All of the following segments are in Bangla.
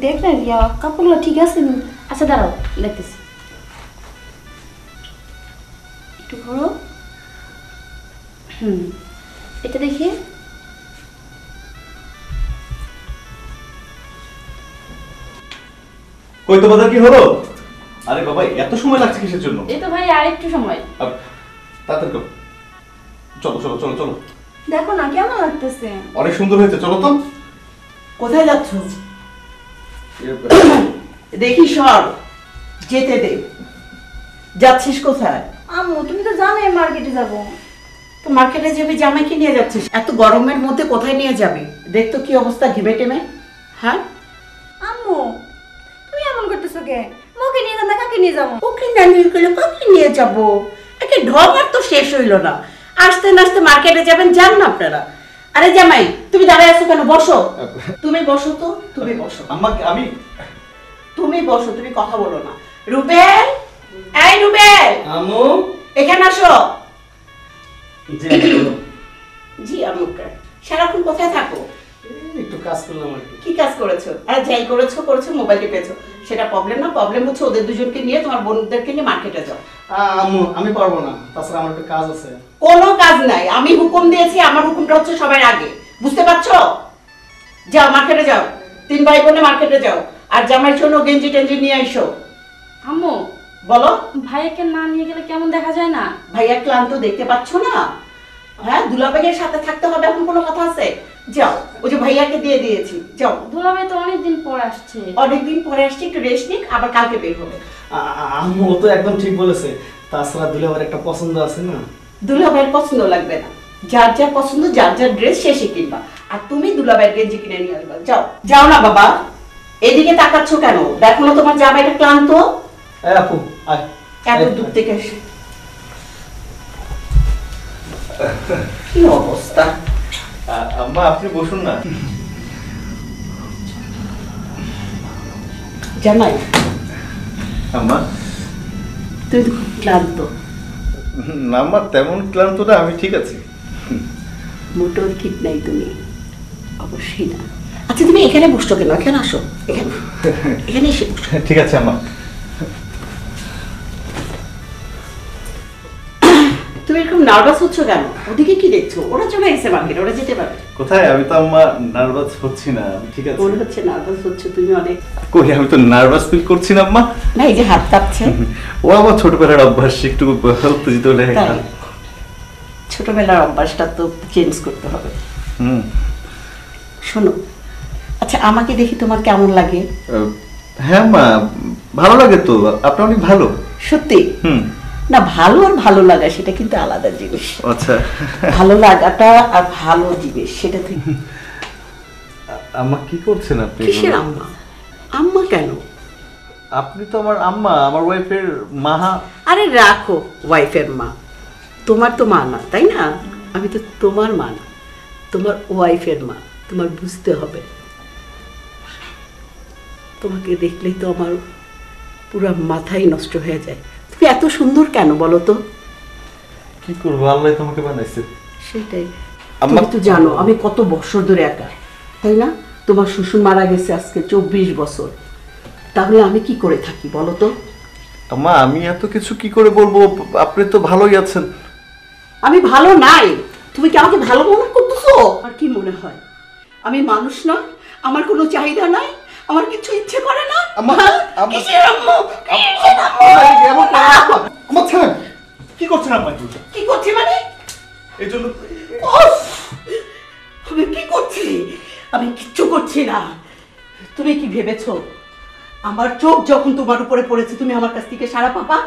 দেখ না রিয়া, কাপড়গুলো ঠিক আছে নি? আচ্ছা দাঁড়াও, দেখতেছি। একটু ঘোরো। এটা দেখি। কই তোমাদের কি হলো? আরে বাবা এত সময় লাগছে কিসের জন্য? এই তো ভাই আরেকটু সময়। তাড়াতাড়ি করো। চলো চলো চলো চলো। দেখো না কেমন লাগতেছে। অনেক সুন্দর হয়েছে, চলো তো। কোথায় যাচ্ছ? দেখি সর, যেতে দে। যাচ্ছিস কোথায়? আম্মু তুমি তো জানোই মার্কেটে যাবো। তো মার্কেটে যাবি, জামাইকে নিয়ে যাচ্ছিস? এত গরমের মধ্যে কোথায় নিয়ে যাবি? দেখ তো কি অবস্থা ঘেমে টেমে। হ্যাঁ আম্মু তুমি এমন করতেছো কে? মুখে নিয়ে যান না, কাকে নিয়ে যাবো? ওকে না নিয়ে গেলে কাকে নিয়ে যাবো? একে ঢপ আর তো শেষ হইল না। আসতে নাচতে মার্কেটে যাবেন, যান না আপনারা। আরে জামাই তুমি দাঁড়ায় আছো কেন? বসো। তুমি বসো তো, তুমি বসো। আম্মা আমি তুমি বসো, তুমি কথা বলো না। রুবেল, এই রুবেল, আম্মু এখানে আসো। জি জি আম্মু। সারাক্ষণ কোথায় থাকো? একটু কাজ করলাম আর কি। কি কাজ করেছো? আর যাই করেছো করেছো, মোবাইল টিপেছো, সেটা প্রবলেম না। প্রবলেম হচ্ছে ওদের দুজনকে নিয়ে, তোমার বোনদেরকে নিয়ে মার্কেটে যাও। আম্মু আমি পারবো না, তাছাড়া আমার একটু কাজ আছে। কোনো কাজ নাই, আমি হুকুম দিয়েছি, আমার হুকুমটা হচ্ছে সবার আগে, বুঝতে পারছো? যাও মার্কেটে যাও, 3 ভাই বোনে মার্কেটে যাও। আর জামাই জন্য গেঞ্জি টেঞ্জি নিয়ে আইসো। আম্মু বলো। ভাইকে না নিয়ে গেলে কেমন দেখা যায় না? ভাইয়া ক্লান্ত, দেখতে পাচ্ছ না? হ্যাঁ, দুলাভাইয়ের সাথে থাকতে হবে, এখন কোনো কথা আছে? যাও, ওই যে ভাইয়াকে দিয়ে দিয়েছি, যাও। দুলাভাই তো অনেকদিন পর আসছে। অনেকদিন পরে আসছে, একটু রেস্ট নিক, আবার কালকে বের হবে। আম্মু ও তো একদম ঠিক বলেছে, তাছাড়া দুলাভাইয়ের একটা পছন্দ আছে না। দুলাভাইয়ের পছন্দ লাগবে না, যার যার পছন্দ, যার যার ড্রেস শেষে কিনবা। আর তুমি দুলাভাইয়ের গেঞ্জি কিনে নিয়ে আসবা। যাও যাও না বাবা, এদিকে তাকাচ্ছ কেন? দেখো না তোমার জামাইটা ক্লান্ত। আপু আয়। এত দূর থেকে এসে কি অবস্থা। আম্মা আপনি বসুন না। জামাই আম্মা তুমি তো খুব ক্লান্ত। না আম্মা তেমন ক্লান্ত না, আমি ঠিক আছি। মোটেও ঠিক নাই তুমি, অবশ্যই না। আচ্ছা তুমি এখানে বসছো কেন? এখানে আসো, এখানে এখানে এসে বসো। ঠিক আছে আম্মা। তুমি এরকম নার্ভাস হচ্ছ কেন? ওদিকে কি দেখছো? ওরা চলে এসে মার্কেট, ওরা যেতে পারে। কোথায়? আমি তো আম্মা নার্ভাস হচ্ছি না, আমি ঠিক আছে। মনে হচ্ছে নার্ভাস হচ্ছে তুমি অনেক। কই আমি তো নার্ভাস ফিল করছি না আম্মা। না, এই যে হাত কাঁপছে। ও আমার ছোটবেলার অভ্যাস, একটু উত্তেজিত হলে। তাই? ছোটবেলার অভ্যাসটা তো চেঞ্জ করতে হবে। শোনো, আচ্ছা আমাকে দেখি তোমার কেমন লাগে? হ্যাঁ মা, ভালো লাগে তো, আপনি অনেক ভালো। সত্যি? না, ভালো আর ভালো লাগা সেটা কিন্তু আলাদা জিনিস। আচ্ছা ভালো লাগাটা আর ভালো জিনিস সেটা থেকে। আম্মা কি করছেন আপনি? কিসের আম্মা? আম্মা কেন? আপনি তো আমার আম্মা, আমার ওয়াইফের মা। আরে রাখো ওয়াইফের মা, তোমার তো মা না, তাই না? আমি তো তোমার মা না, তোমার ওয়াইফের মা। তোমার বুঝতে হবে, তোমাকে দেখলেই তো আমার পুরো মাথাই নষ্ট হয়ে যায়। তুমি এত সুন্দর কেন বলো তো? কি করবো, আল্লাহ তোমাকে বানাইছে। সেটাই। তুমি তো জানো আমি কত বছর ধরে একা, তাই না? তোমার শ্বশুর মারা গেছে আজকে 24 বছর। তাহলে আমি কি করে থাকি বলো তো? আম্মা আমি এত কিছু কি করে বলবো, আপনি তো ভালোই আছেন। আমি ভালো নাই, তুমি কি আমাকে ভালো মনে করতেছো? আর কি মনে হয় আমি মানুষ না? আমার কোনো চাহিদা নাই, আমার কিছু ইচ্ছে করে না? আম্মা কিসের আম্মু? কি করছেন আম্মা? কি করছি মানে? এই জন্য আমি কি করছি? আমি কিচ্ছু করছি না। তুমি কি ভেবেছো আমার চোখ যখন তোমার উপরে পড়েছে তুমি আমার কাছ থেকে সারা পাবা?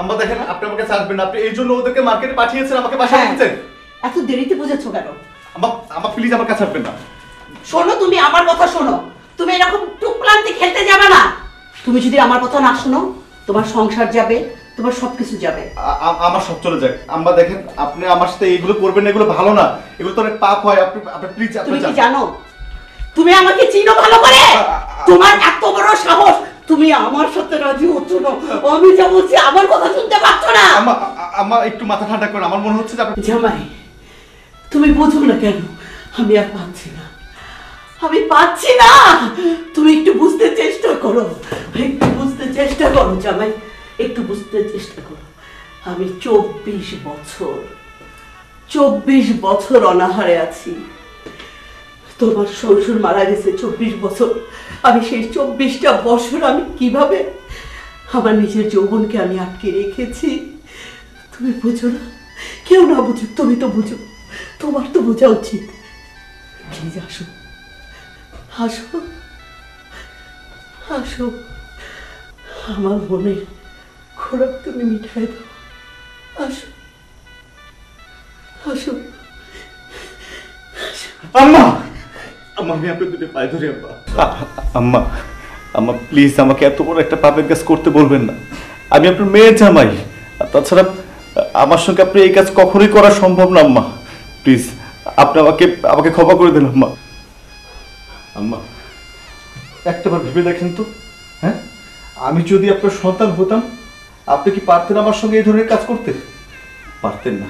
আম্মা দেখেন, আপনি আমাকে ছাড়বেন না, আপনি এই জন্য ওদেরকে মার্কেটে পাঠিয়েছেন, আমাকে বাসায় রেখেছেন। এত দেরিতে বুঝেছো কেন? আম্মা আম্মা প্লিজ আমার কাছে ছাড়বেন না। শোনো, তুমি আমার কথা শোনো। তুমি এরকম টুকলান্তি খেলতে যাবে না। তুমি যদি আমার কথা না শোনো, তোমার সংসার যাবে, তোমার সবকিছু যাবে। আমার সব চলে যাক। আম্মা দেখেন, আপনি আমার সাথে এইগুলো করবেন না, এগুলো ভালো না, এগুলো তো অনেক পাপ হয়। আপনি আপনি প্লিজ আপনি তুমি কি জানো? তুমি আমাকে চিনো ভালো করে? তোমার এত বড় সাহস, তুমি আমার সাথে রাজি হচ্ছ না। আমি যা বলছি আমার কথা শুনতে পাচ্ছ না। আম্মা আম্মা একটু মাথা ঠান্ডা করেন, আমার মনে হচ্ছে যে আপনি। জামাই তুমি বোঝো না কেন? আমি আর পাচ্ছি না, আমি পাচ্ছি না। তুমি একটু বুঝতে করো, একটু বুঝতে চেষ্টা করো জামাই, একটু বুঝতে চেষ্টা করো। আমি 24 বছর অনাহারে আছি। তোমার শ্বশুর মারা গেছে 24 বছর। আমি সেই 24টা বছর আমি কিভাবে আমার নিজের যৌবনকে আমি আটকে রেখেছি। তুমি বুঝো না? কেউ না বুঝুক, তুমি তো বুঝো, তোমার তো বোঝা উচিত। প্লিজ আসো, আসো, আসো, আমার মনে খোরাক তুমি মিঠাই দাও। আসো, আসো, আম্মা, আম্মা আমি আপনার দুটো পায়ে ধরি আম্মা। আম্মা, আম্মা প্লিজ আমাকে এত বড় একটা পাপের কাজ করতে বলবেন না। আমি আপনার মেয়ে জামাই, আর তাছাড়া আমার সঙ্গে আপনি এই কাজ কখনোই করা সম্ভব না আম্মা। প্লিজ আপনি আমাকে ক্ষমা করে দেন আম্মা। আম্মা একটাবার ভেবে দেখেন তো, হ্যাঁ আমি যদি আপনার সন্তান হতাম, আপনি কি পারতেন আমার সঙ্গে এই ধরনের কাজ করতে? পারতেন না।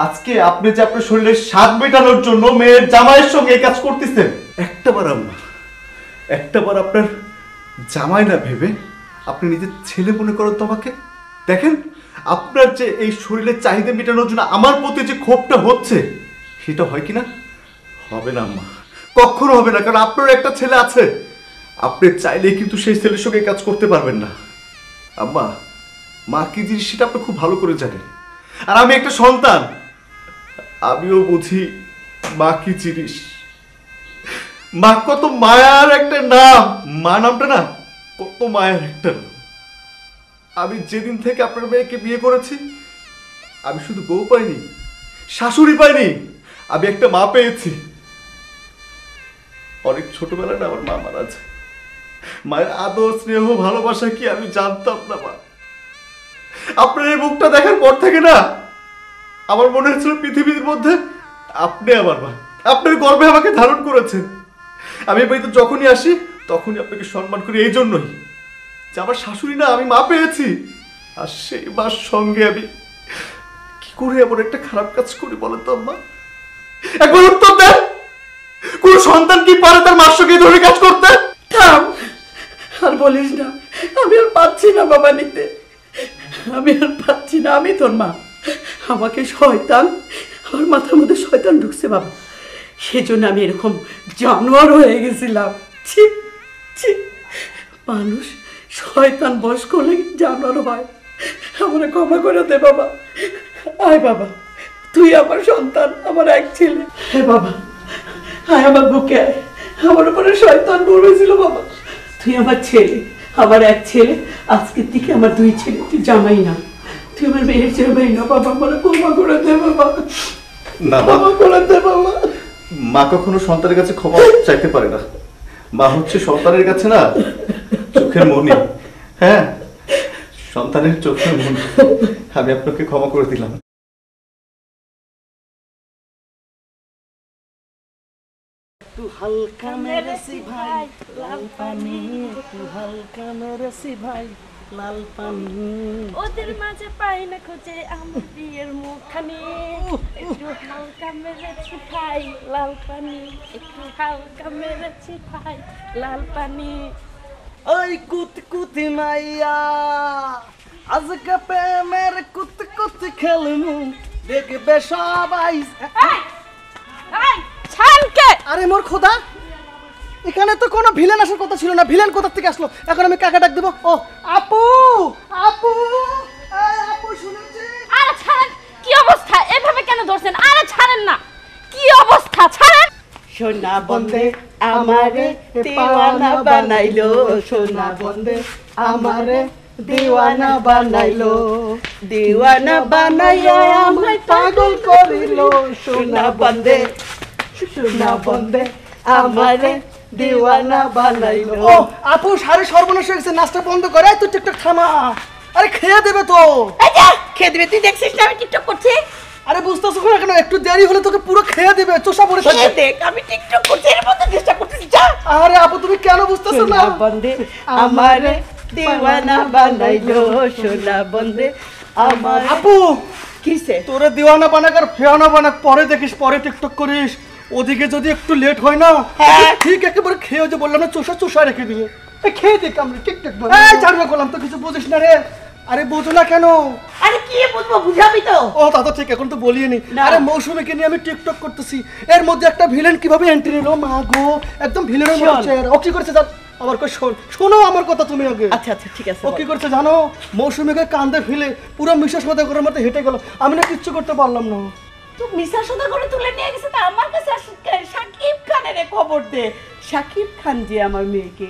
আজকে আপনি যে আপনার শরীরের স্বাদ মেটানোর জন্য মেয়ের জামাইয়ের সঙ্গে এই কাজ করতেছেন, একটাবার আম্মা, একটাবার আপনার জামাই না ভেবে আপনি নিজের ছেলে মনে করেন তো আমাকে। দেখেন আপনার যে এই শরীরের চাহিদা মেটানোর জন্য আমার প্রতি যে ক্ষোভটা হচ্ছে, সেটা হয় কি না? হবে না আম্মা, কখনো হবে না। কারণ আপনার একটা ছেলে আছে, আপনি চাইলেই কিন্তু সেই ছেলের সঙ্গে কাজ করতে পারবেন না। আম্মা, মা কি জিনিস সেটা আপনি খুব ভালো করে জানেন, আর আমি একটা সন্তান, আমিও বুঝি মা কি জিনিস। মা কত মায়ার একটা নাম, মা নামটা না কত মায়ের একটা নাম। আমি যেদিন থেকে আপনার মেয়েকে বিয়ে করেছি, আমি শুধু বউ পাইনি, শাশুড়ি পাইনি, আমি একটা মা পেয়েছি। অনেক ছোটবেলায় না আমার মা মারা যায়। মায়ের আদর স্নেহ ভালোবাসা কি আমি জানতাম না মা। আপনার এই মুখটা দেখার পর থেকে না আমার মনে হচ্ছিল পৃথিবীর মধ্যে আপনি আমার মা, আপনার গর্ভে আমাকে ধারণ করেছেন। আমি বাড়িতে যখনই আসি তখনই আপনাকে সম্মান করি এই জন্যই যে আমার শাশুড়ি না, আমি মা পেয়েছি। আর সেই মার সঙ্গে আমি কি করে এমন একটা খারাপ কাজ করি বলেন তো আম্মা? একবার উত্তর দেন, কোন সন্তান কি পারে তার মার সঙ্গে এই ধরনের কাজ করতে? থাম, আর বলিস না। আমি আর পাচ্ছি না বাবা নিতে, আমি আর পাচ্ছি না। আমি তোর মা, আমাকে শয়তান, আমার মাথার মধ্যে শয়তান ঢুকছে বাবা, সেজন্য আমি এরকম জানোয়ার হয়ে গেছিলাম। ছি ছি, মানুষ শয়তান বশ করলে জানোয়ার হয়। আমার ক্ষমা করে দে বাবা। আয় বাবা, তুই আমার সন্তান, আমার এক ছেলে। হে বাবা, আয় আমার বুকে আয়। আমার উপরে শয়তান বলেছিল বাবা, তুই আমার ছেলে, আমার এক ছেলে। আজকের থেকে আমার দুই ছেলে, তুই জামাই না, তুই আমার মেয়ের জামাই না বাবা। আমার ক্ষমা করে দে বাবা, না ক্ষমা করে দে বাবা। মা কখনো সন্তানের কাছে ক্ষমা চাইতে পারে না। মা হচ্ছে সন্তানের কাছে না চোখের মনি। হ্যাঁ, সন্তানের চোখের মনি। আমি আপনাকে ক্ষমা করে দিলাম। तू हल्का मेरे सी भाई लाल पानी, तू हल्का मेरे सी भाई लाल पानी। ওদের মাঝে পাই না খুঁজে আমার বিয়ের মুখখানি, একটু হালকা মেরেছি ভাই লাল পানি, একটু হালকা মেরেছি ভাই লাল পানি। ओए कुत कुत माइया आज के पे मेरे कुत कुत खेलमु देखबे सबाई। এই ছানকে আরে মোর খোদা, এখানে তো কোনো ভিলেন আসার কথা ছিল না। ভিলেন কোথা থেকে আসলো? এখন আমি কাকে ডাক দেব? ও আপু, আপু, এই আপু শুনেছি। আরে ছাড়েন, কি অবস্থা? এভাবে কেন ধরছেন? আরে ছাড়েন না, কি অবস্থা? ছাড়েন। সোনা বন্দে আমারে দিওয়ানা বানাইলো, সোনা বন্দে আমারে দিওয়ানা বানাইলো, দিওয়ানা বানাইয়া আমায় পাগল করিলো। সোনা বন্দে, সোনা বন্দে আমারে দিওয়ানা বানাইলো। ও আপু, সারে সর্বনাশ হয়ে গেছে, নাচটা বন্ধ করে। তুই টিকটক থামা, আরে খেয়ে দেবে তো। এই যা, খেয়ে দিবে। তুই দেখছিস না আমি টিকটক করছি? আরে বুঝতেছো না কেন? একটু দেরি হলে তোকে পুরো খেয়ে দেবে, চোষা পড়ে খেয়ে থাকবে। দেখ, আমি টিকটক করছি, এর মধ্যে চেষ্টা করতেছি। যা। আরে আপু তুমি কেন বুঝতেছো না? সোনা বন্দে আমারে দিওয়ানা বানাইলো, সোনা বন্দে আমার। আপু কিসে? তোরে দিওয়ানা বানাক আর ফেয়ানা বানাক পরে দেখিস, পরে টিকটক করিস। ওদিকে যদি একটু লেট হয় না, হ্যাঁ। ঠিক একেবারে খেয়ে যে বললাম না, চোষা চোষা রেখে দিবে। খেয়ে দেখ আমরা টিকটক বল। এই ঝাড়ুয়া করলাম তো কিছু বুঝিস না রে। আরে বোঝো না কেন? আরে কি বুঝবো, বুঝাবি তো। ও দাদা ঠিক, এখন তো বলিয়ে নি। না। আরে মৌসুমীকে নিয়ে আমি টিকটক করতেছি, এর মধ্যে একটা ভিলেন কিভাবে এন্ট্রি নিল, মা গো একদম ভিলেনের মতো শোন। চেহারা। ও কি করেছে জান? আমার কই শোনো আমার কথা তুমি আগে। আচ্ছা আচ্ছা ঠিক আছে। ও কি করছে জানো? মৌসুমীকে কান্দে ফেলে পুরো মিশা সাদা করে মতো হেঁটে গেল, আমি না কিচ্ছু করতে পারলাম না। তো মিশা সোদা করে তুলে নিয়ে গেছে, তা আমার কাছে সাকিব খানের খবর দে। সাকিব খান যে আমার মেয়েকে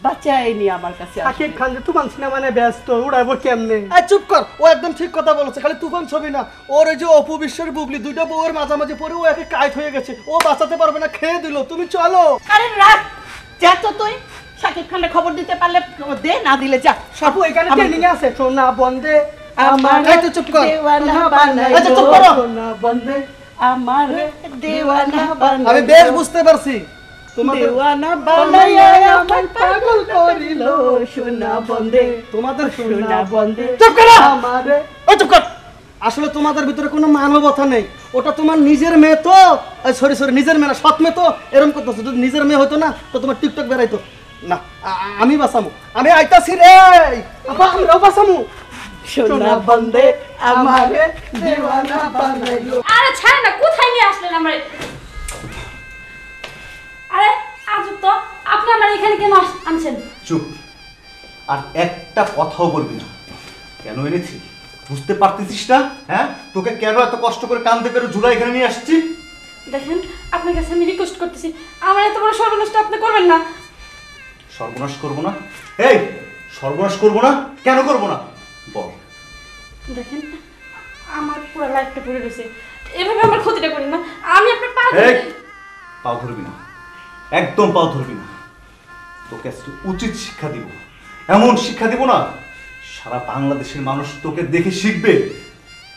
বাঁচায়নি আমার কাছে আসে। সাকিব খান যে তুফান সিনেমা নিয়ে ব্যস্ত, উড়াইবো কেমনে? এই চুপ কর, ও একদম ঠিক কথা বলেছে। খালি তুফান ছবি না, ওর এই যে অপু বিশ্বের বুবলি, দুইটা বউয়ের মাঝামাঝি পরে ও একে কাইট হয়ে গেছে, ও বাঁচাতে পারবে না, খেয়ে দিল। তুমি চলো। আরে রাখ, যা তো তুই সাকিব খানের খবর দিতে পারলে দে, না দিলে যা। সাপু এখানে ট্রেনিং আছে। সোনা বন্দে আমার এই তো চুপ কর। দেওয়ানা বানাইলো, এই তো চুপ করো। সোনা বন্দে আমার দেওয়ানা বানাইলো, আমি বেশ বুঝতে পারছি তোমাদের দেওয়ানা বানাইয়া আমার পাগল করিল, সোনা বন্দে তোমাদের সোনা বন্দে। চুপ করো। আমারে ওই চুপ কর। আসলে তোমাদের ভিতরে কোনো মানবতা নেই, ওটা তোমার নিজের মেয়ে তো। সরি সরি, নিজের মেয়ে না, সৎ মেয়ে তো এরকম করতেছো। যদি নিজের মেয়ে হতো না তো তোমার টিকটক বেড়াইতো না। আমি বাঁচামু, আমি আইতাছি রে। আপা আমরাও বাঁচামু। সোনা বন্দে আমারে দেওয়ানা বানাইলো। আরে ছাড় না, কোথায় নিয়ে আসলেন আমার? আরে আজব তো, আপনি আমার এখানে কেন আনছেন? চুপ, আর একটা কথাও বলবি না। কেন এনেছি বুঝতে পারতেছিস না? হ্যাঁ, তোকে কেন এত কষ্ট করে কান্দে করে ঝুলা এখানে নিয়ে আসছি? দেখেন, আপনার কাছে আমি রিকোয়েস্ট করতেছি, আমার এত বড় সর্বনষ্ট আপনি করবেন না। সর্বনাশ করবো না? এই সর্বনাশ করবো না? কেন করবো না বল? দেখেন, আমার পুরো লাইফটা পড়ে রয়েছে, এভাবে আমার ক্ষতিটা করেন না। আমি আপনার পা এই পাও ধরবি না, একদম পাও ধরবি না। তোকে আজকে উচিত শিক্ষা দিব, এমন শিক্ষা দিব না সারা বাংলাদেশের মানুষ তোকে দেখে শিখবে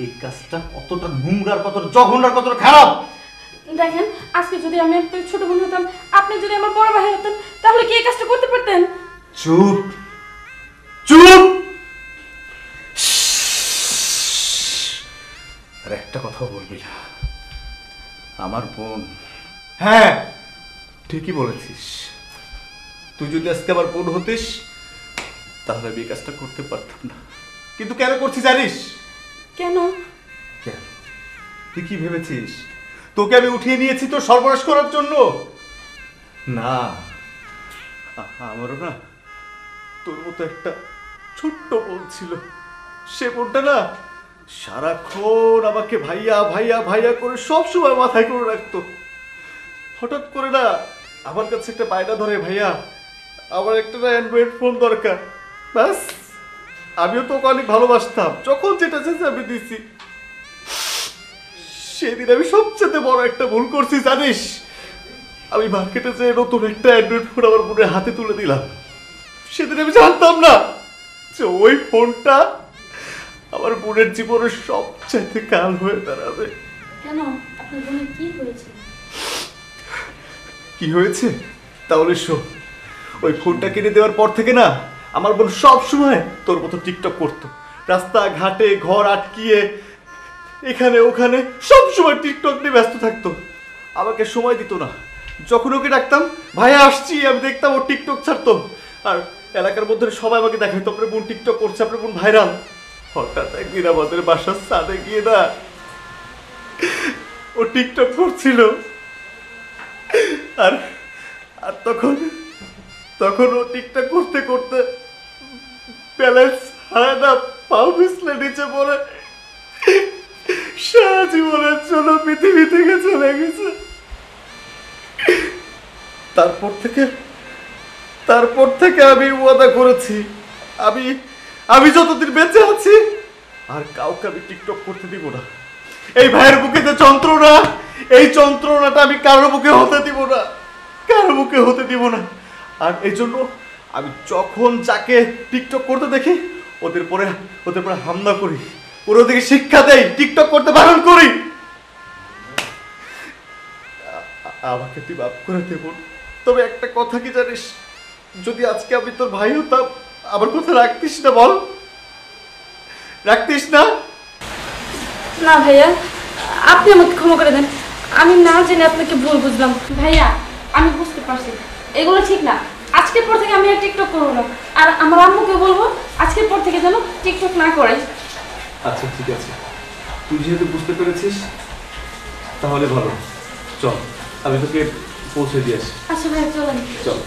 এই কাজটা কতটা নোংরা, কতটা জঘন্য, কতটা খারাপ। দেখেন, আজকে যদি আমি আপনার ছোট বোন হতাম, আপনি যদি আমার বড় ভাই হতেন, তাহলে কি এই কাজটা করতে পারতেন? চুপ চুপ। আর একটা কথাও বলবি না। আমার বোন, হ্যাঁ ঠিকই বলেছিস, তুই যদি আজকে আমার বোন হতিস তাহলে আমি এই কাজটা করতে পারতাম না। কিন্তু কেন করছিস জানিস? কেন? কেন? তুই কি ভেবেছিস তোকে আমি উঠিয়ে নিয়েছি তোর সর্বনাশ করার জন্য? না, আমারও না তোর মতো একটা ছোট্ট বোন ছিল। সে বোনটা না সারাক্ষণ আমাকে ভাইয়া ভাইয়া ভাইয়া করে সবসময় মাথায় করে রাখতো। হঠাৎ করে না আমার কাছে একটা বায়না ধরে, ভাইয়া আমার একটা না অ্যান্ড্রয়েড ফোন দরকার। ব্যাস, আমিও তোকে অনেক ভালোবাসতাম, যখন যেটা চেয়েছে আমি দিছি। সেদিন আমি সবচেয়ে বড় একটা ভুল করছি জানিস? আমি মার্কেটে যে নতুন একটা অ্যান্ড্রয়েড ফোন আমার বোনের হাতে তুলে দিলাম। সেদিন আমি জানতাম না যে ওই ফোনটা আমার বোনের জীবনের সবচাইতে কাল হয়ে দাঁড়াবে। কেন? আপনার বোনের কি হয়েছে? কি হয়েছে তাহলে শোন। ওই ফোনটা কিনে দেওয়ার পর থেকে না আমার বোন সব সময় তোর মতো টিকটক করতো, রাস্তা ঘাটে ঘর আটকিয়ে এখানে ওখানে সব সময় টিকটক নিয়ে ব্যস্ত থাকতো, আমাকে সময় দিত না। যখন ওকে ডাকতাম ভাইয়া আসছি, আমি দেখতাম ও টিকটক ছাড়তো, আর এলাকার মধ্যে সবাই আমাকে দেখাইতো আপনার বোন টিকটক করছে, আপনার বোন ভাইরাল। হঠাৎ একদিন আমাদের বাসার ছাদে গিয়ে না ও টিকটক করছিল, আর আর তখন তখন ও টিকটক করতে করতে ব্যালেন্স হারায় না পাও পিছলে নিচে পড়ে সারা জীবনের জন্য পৃথিবী থেকে চলে গেছে। তারপর থেকে আমি ওয়াদা করেছি আমি যতদিন বেঁচে আছি আর কাউকে আমি টিকটক করতে দিব না। এই ভাইয়ের বুকে যে যন্ত্রণা, এই যন্ত্রণাটা আমি কারোর বুকে হতে দিব না। আর এই জন্য আমি যখন যাকে টিকটক করতে দেখি ওদের পরে হামলা করি, ওদেরকে শিক্ষা দেই, টিকটক করতে বারণ করি। আমাকে তুই মাফ করে দেব, তবে একটা কথা কি জানিস, যদি আজকে আমি তোর ভাই হতাম আমার কথা রাখতিস না? বল, রাখতিস না? না ভাইয়া, আপনি আমাকে ক্ষমা করে দেন, আমি না জেনে আপনাকে ভুল বুঝলাম। ভাইয়া, আমি বুঝতে পারছি এগুলো ঠিক না, আজকের পর থেকে আমি আর টিকটক করবো না। আর আমার আম্মুকে বলবো আজকের পর থেকে যেন টিকটক না করে। আচ্ছা ঠিক আছে, তুই যেহেতু বুঝতে পেরেছিস তাহলে ভালো। চল আমি তোকে পৌঁছে দিয়ে আসি। আচ্ছা ভাই চলেন। চল।